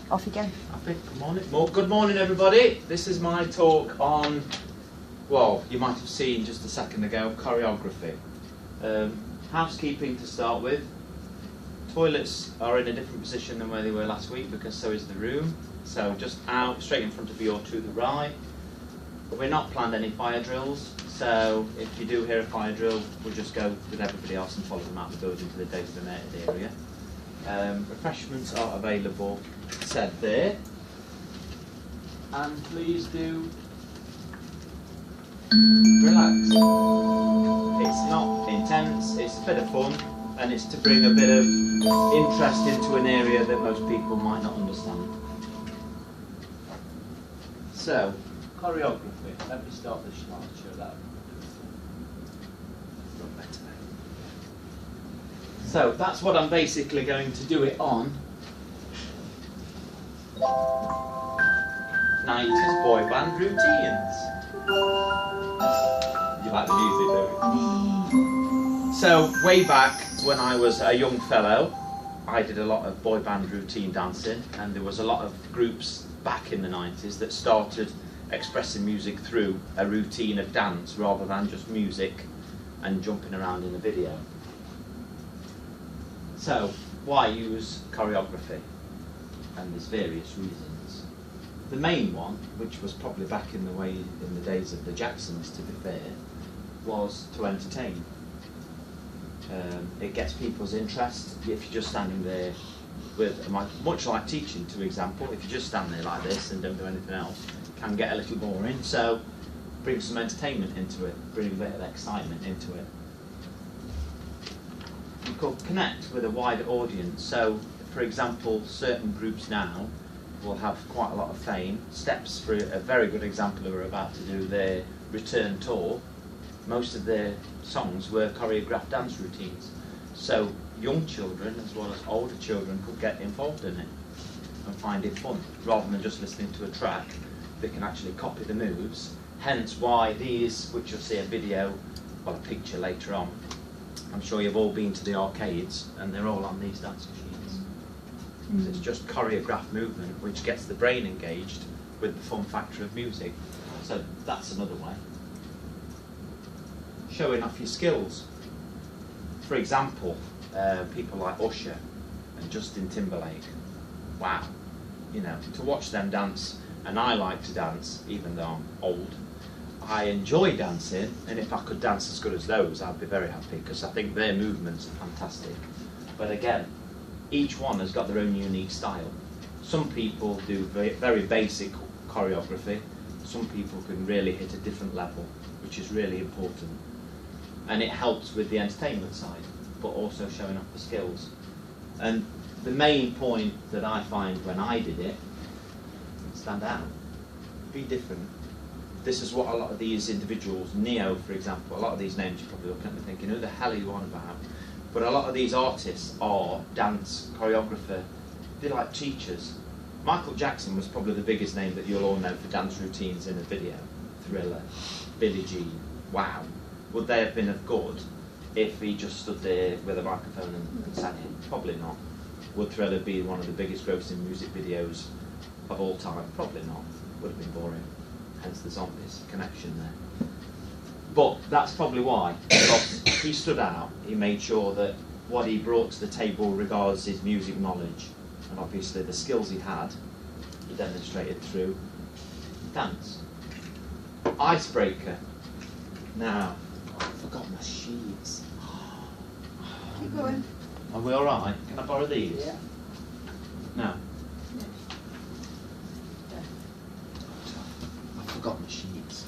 Off you go. Good morning. Well, good morning, everybody. This is my talk on, well, you might have seen just a second ago, choreography. Housekeeping to start with. Toilets are in a different position than where they were last week because so is the room. So just out, straight in front of you or to the right. We're not planned any fire drills, so if you do hear a fire drill, we'll just go with everybody else and follow them out the building to the designated area. Refreshments are available, said there. And please do relax. It's not intense, it's a bit of fun, and it's to bring a bit of interest into an area that most people might not understand. So, choreography. Let me start the slideshow that. So that's what I'm basically going to do it on. 90s boy band routines. You like the music, don't you? So way back when I was a young fellow, I did a lot of boy band routine dancing, and there was a lot of groups back in the 90s that started expressing music through a routine of dance rather than just music and jumping around in a video. So, why use choreography? And there's various reasons. The main one, which was probably back in the days of the Jacksons, to be fair, was to entertain. It gets people's interest. If you're just standing there with a mic, much like teaching, for example, if you just stand there like this and don't do anything else, it can get a little boring. So, bring some entertainment into it, bring a bit of excitement into it. You could connect with a wider audience. So, for example, certain groups now will have quite a lot of fame. Steps, for a very good example, are about to do their return tour. Most of their songs were choreographed dance routines. So young children as well as older children could get involved in it and find it fun. Rather than just listening to a track, they can actually copy the moves. Hence why these, which you'll see a video or a picture later on, I'm sure you've all been to the arcades and they're all on these dance machines. It's just choreographed movement which gets the brain engaged with the fun factor of music. So that's another way. Showing off your skills. For example, people like Usher and Justin Timberlake. Wow. You know, to watch them dance, and I like to dance even though I'm old. I enjoy dancing, and if I could dance as good as those, I'd be very happy because I think their movements are fantastic. But again, each one has got their own unique style. Some people do very basic choreography. Some people can really hit a different level, which is really important. And it helps with the entertainment side, but also showing off the skills. And the main point that I find when I did it, stand out, be different. This is what a lot of these individuals, Neo for example, a lot of these names you're probably looking at and thinking, who the hell are you on about? But a lot of these artists are dance, choreographer, they're like teachers. Michael Jackson was probably the biggest name that you'll all know for dance routines in a video. Thriller, Billie Jean, wow. Would they have been as good if he just stood there with a microphone and sang it? Probably not. Would Thriller be one of the biggest grossing music videos of all time? Probably not. Would have been boring. Hence the Zombies connection there. But that's probably why. Because he stood out. He made sure that what he brought to the table regards his music knowledge and obviously the skills he had, he demonstrated through dance. Icebreaker. Now, I forgot my sheets. Keep going. Are we alright? Can I borrow these? Yeah. No. I forgot my sheets.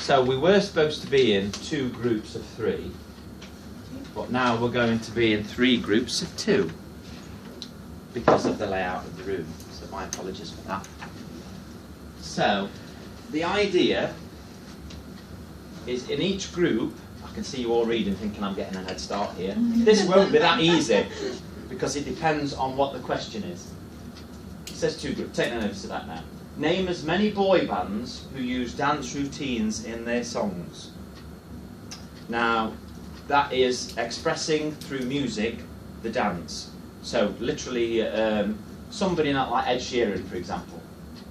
So we were supposed to be in 2 groups of 3, but now we're going to be in 3 groups of 2 because of the layout of the room. So my apologies for that. So the idea is in each group, I can see you all reading thinking I'm getting a head start here. This won't be that easy because it depends on what the question is. It says 2 groups, take notice of that now. Name as many boy bands who use dance routines in their songs. Now, that is expressing through music the dance. So literally somebody not like Ed Sheeran, for example.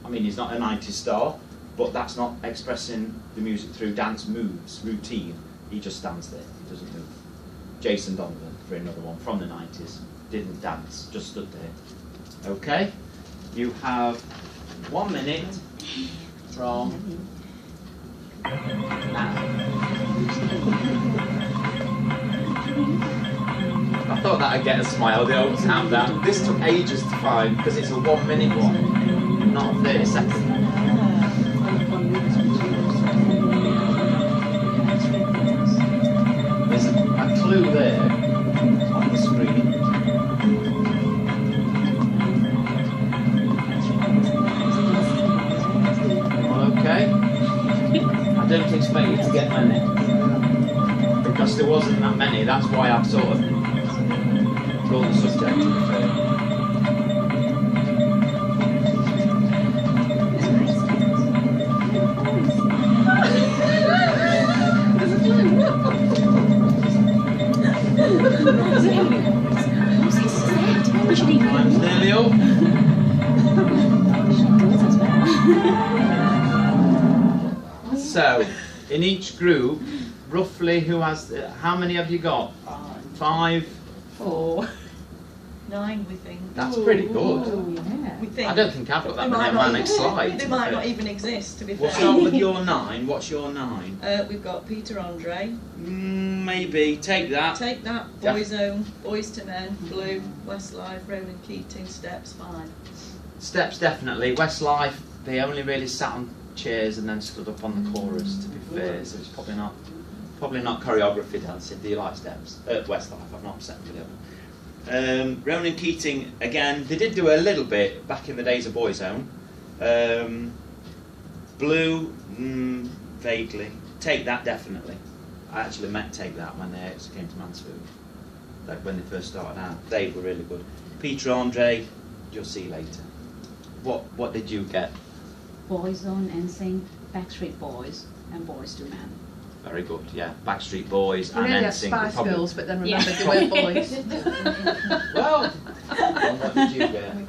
I mean, he's not a 90s star, but that's not expressing the music through dance moves, routine. He just stands there, he doesn't move. Jason Donovan, for another one, from the 90s, didn't dance, just stood there. Okay, you have 1 minute from now. I thought that'd get a smile, the old countdown. This took ages to find because it's a 1 minute one, not a 30-second. There's a clue there on the screen. All okay? I don't expect you to get many because there wasn't that many. That's why I've sort of brought the subject to the fair. Time's nearly up. So, in each group, roughly who has, how many have you got? 5? 4. 9, we think. That's pretty good. Oh, yeah. We think. I don't think I've got that They many might on my not next even- slide. They might not even exist, to be We'll fair. start with your 9. What's your 9? We've got Peter Andre, Maybe. Take that. Take That, Yeah. Boyzone, Boys to Men, Blue, Westlife, Ronan Keating, Steps, 5. Steps, definitely. Westlife, they only really sat on chairs and then stood up on the chorus, to be fair, so it's probably not choreography dancing. Do you like Steps? Westlife, I've not upset with the other. Ronan Keating, again, they did do a little bit back in the days of Boyzone. Blue, vaguely. Take That, definitely. I actually met Take That when they came to Mansfield, like when they first started out. They were really good. Peter Andre, you'll see later. What did you get? Boyzone, NSYNC, Backstreet Boys, and Boys to Men. Very good, yeah. Backstreet Boys You and really have NSYNC. Spice probably- Girls, but then Yeah. remember they were boys. Well, and what did you get?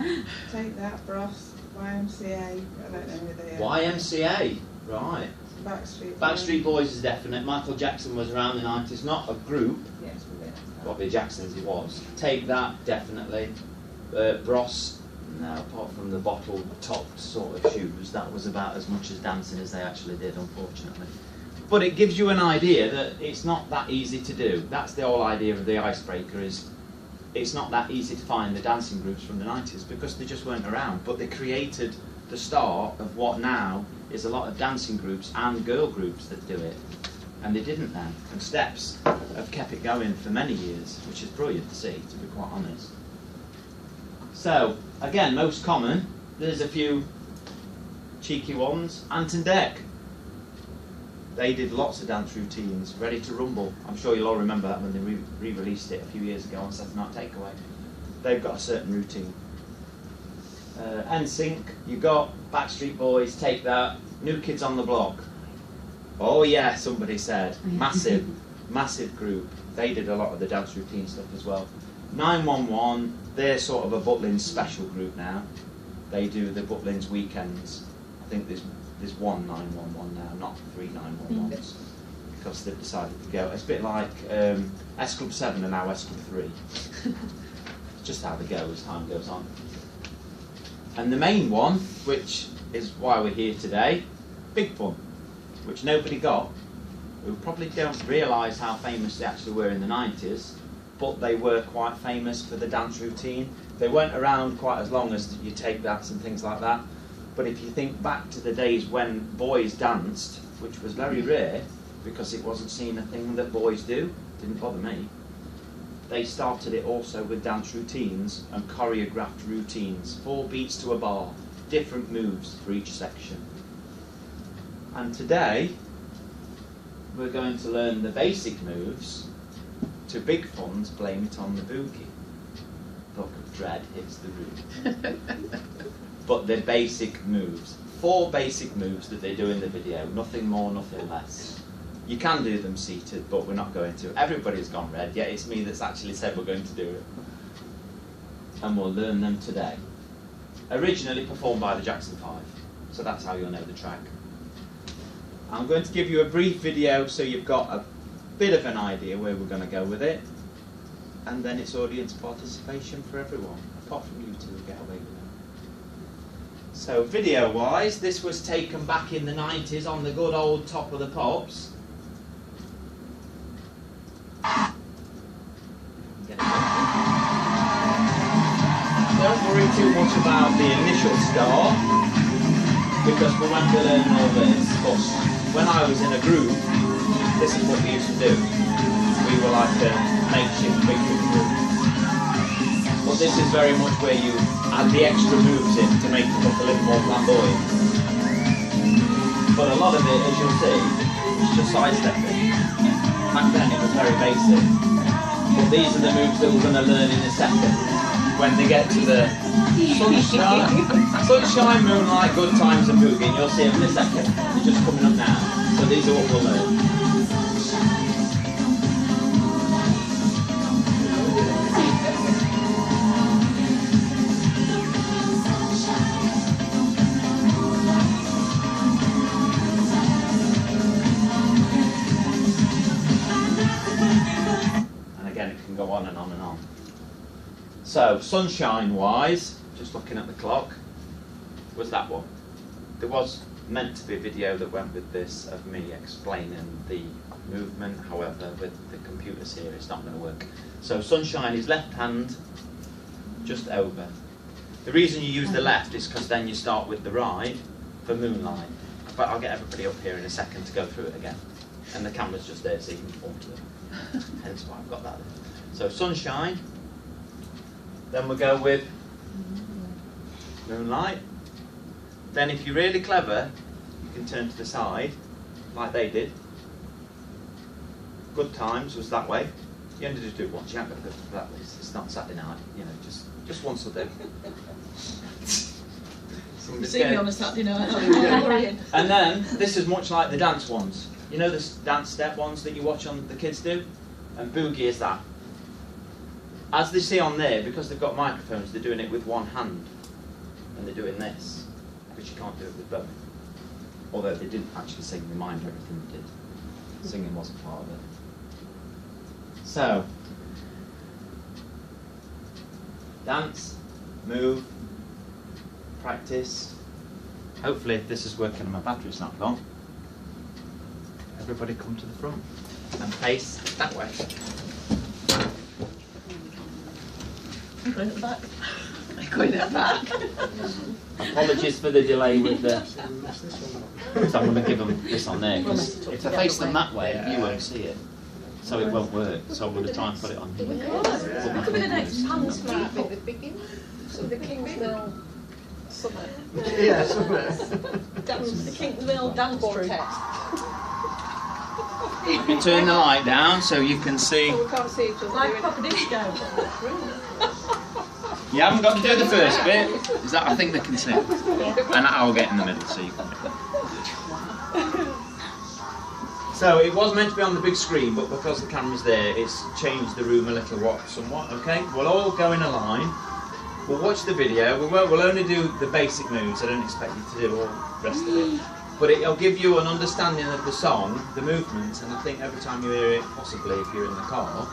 Take That, Bros, YMCA, I don't know who they are. YMCA, right. Backstreet Boys is definite. Michael Jackson was around the 90s, not a group. Yes, we did. Bobby Jackson's it was. Take That, definitely. Bros, no, apart from the bottle-topped sort of shoes, that was about as much as dancing as they actually did, unfortunately. But it gives you an idea that it's not that easy to do. That's the whole idea of the icebreaker, is it's not that easy to find the dancing groups from the 90s because they just weren't around. But they created the start of what now is a lot of dancing groups and girl groups that do it. And they didn't then. And Steps have kept it going for many years, which is brilliant to see, to be quite honest. So, again, most common, there's a few cheeky ones. Ant and Dec. They did lots of dance routines. Ready to Rumble. I'm sure you'll all remember that when they re-released it a few years ago on Saturday Night Takeaway. They've got a certain routine. NSYNC, you got Backstreet Boys, Take That, New Kids on the Block. Oh yeah, somebody said. Massive, massive group. They did a lot of the dance routine stuff as well. 911, they're sort of a Butlins special group now. They do the Butlins weekends. I think there's one 911 now, not 3 911s, because they've decided to go. It's a bit like S Club 7 and now S Club 3. It's just how they go as time goes on. And the main one, which is why we're here today, Big Fun, which nobody got. We probably don't realise how famous they actually were in the 90s, but they were quite famous for the dance routine. They weren't around quite as long as you Take That and things like that. But if you think back to the days when boys danced, which was very rare, because it wasn't seen a thing that boys do, didn't bother me, they started it also with dance routines and choreographed routines, 4 beats to a bar, different moves for each section. And today, we're going to learn the basic moves to Big Fun's Blame It on the Boogie. Look of dread hits the room. But they're basic moves. 4 basic moves that they do in the video, nothing more, nothing less. You can do them seated, but we're not going to. Everybody's gone red, yet it's me that's actually said we're going to do it. And we'll learn them today. originally performed by the Jackson 5. So that's how you'll know the track. I'm going to give you a brief video so you've got a bit of an idea where we're going to go with it, and then it's audience participation for everyone, apart from you two who get away with it. So video wise, this was taken back in the 90s on the good old Top of the Pops. Don't worry too much about the initial start, because we won't be learning all this, but when I was in a group, this is what we used to do. We were like a makeshift big group. But this is very much where you add the extra moves in to make it look a little more flamboyant. But a lot of it, as you'll see, is just sidestepping. Back then it was very basic. But these are the moves that we're going to learn in a second. When they get to the sunshine, moonlight, good times and boogie, and you'll see them in a second. They're just coming up now. So these are what we'll learn. And again, it can go on and on and on. So, sunshine-wise, just looking at the clock, was that one. There was meant to be a video that went with this of me explaining the movement, however, with the computers here, it's not going to work. So, sunshine is left hand, just over. The reason you use the left is because then you start with the right for moonlight. But I'll get everybody up here in a second to go through it again. And the camera's just there so you can perform to it. Hence why I've got that there. So, sunshine. Then we'll go with moonlight. Then if you're really clever, you can turn to the side, like they did. Good times was that way. You only just do it once, you haven't got to go that way. It's not Saturday night, you know, just once will do. See me on a Saturday night. And then, this is much like the dance ones. You know the dance step ones that you watch on the kids do? And boogie is that. As they see on there, because they've got microphones, they're doing it with one hand. And they're doing this, because you can't do it with both. Although they didn't actually sing, they mind everything they did. Singing wasn't part of it. So, dance, move, practice. Hopefully if this is working and my battery's not gone. Everybody come to the front and face that way. Going at the back. Going at the back. Apologies for the delay with the... So I'm going to give them this on there, because if I face them that way, you won't see it. So it won't work. So I'm going to try and put it on here. Look at the next panel's people. So the Kingsmill Summer. Yeah, somewhere. The Kingsmill dance troupe. You turn the light down so you can see. So we can't see each other. Like doing proper disco. You haven't got to do the first bit. Is that? I think they can see. And I'll get in the middle so you can. So it was meant to be on the big screen, but because the camera's there, it's changed the room a little somewhat. Okay, we'll all go in a line. We'll watch the video. We'll only do the basic moves. I don't expect you to do all the rest of it. But it'll give you an understanding of the song, the movements, and I think every time you hear it, possibly if you're in the car,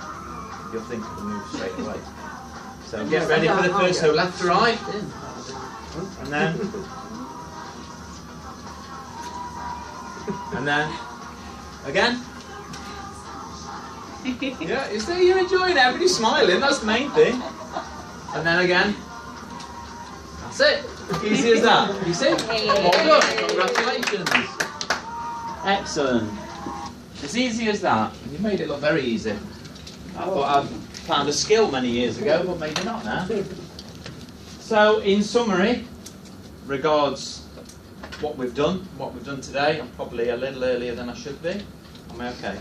you'll think of the move straight away. So get ready for the first, so left to right, and then, again. Yeah, you see, you're enjoying it, everybody's smiling, that's the main thing. And then again. That's it. Easy as that. You see? Well done. Congratulations. Excellent. As easy as that. And you made it look very easy. I thought I'd found a skill many years ago, but maybe not now. So, in summary, regards what we've done today, I'm probably a little earlier than I should be. Am I okay?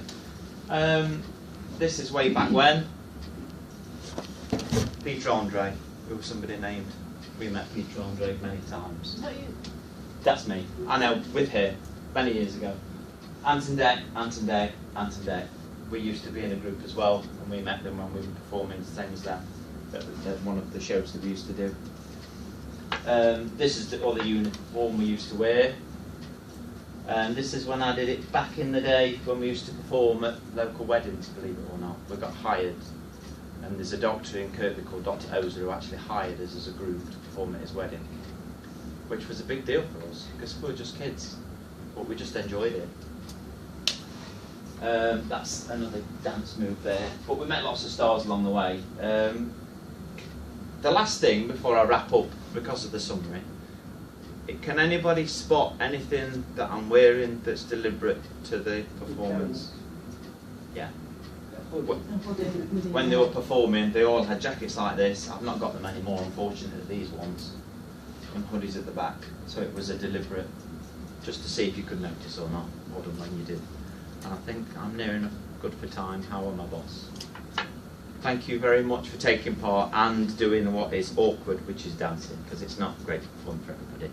This is way back when. Peter Andre, who was somebody named. We met Peter Andre many times. Is that you? That's me. I know, with her, many years ago. Anton Deck. We used to be in a group as well, and we met them when we were performing, same as that. That was one of the shows that we used to do. This is the other uniform we used to wear. And this is when I did it back in the day when we used to perform at local weddings, believe it or not. We got hired. And there's a doctor in Kirkby called Dr. Ozer who actually hired us as a group to perform at his wedding. Which was a big deal for us, because we were just kids. But we just enjoyed it. That's another dance move there. But we met lots of stars along the way. The last thing, before I wrap up, because of the summary, can anybody spot anything that I'm wearing that's deliberate to the performance? Yeah. When they were performing, they all had jackets like this. I've not got them anymore, unfortunately, these ones. And hoodies at the back. So it was a deliberate, just to see if you could notice or not, or when you did. And I think I'm near enough good for time. How am I, boss? Thank you very much for taking part and doing what is awkward, which is dancing, because it's not great fun for everybody.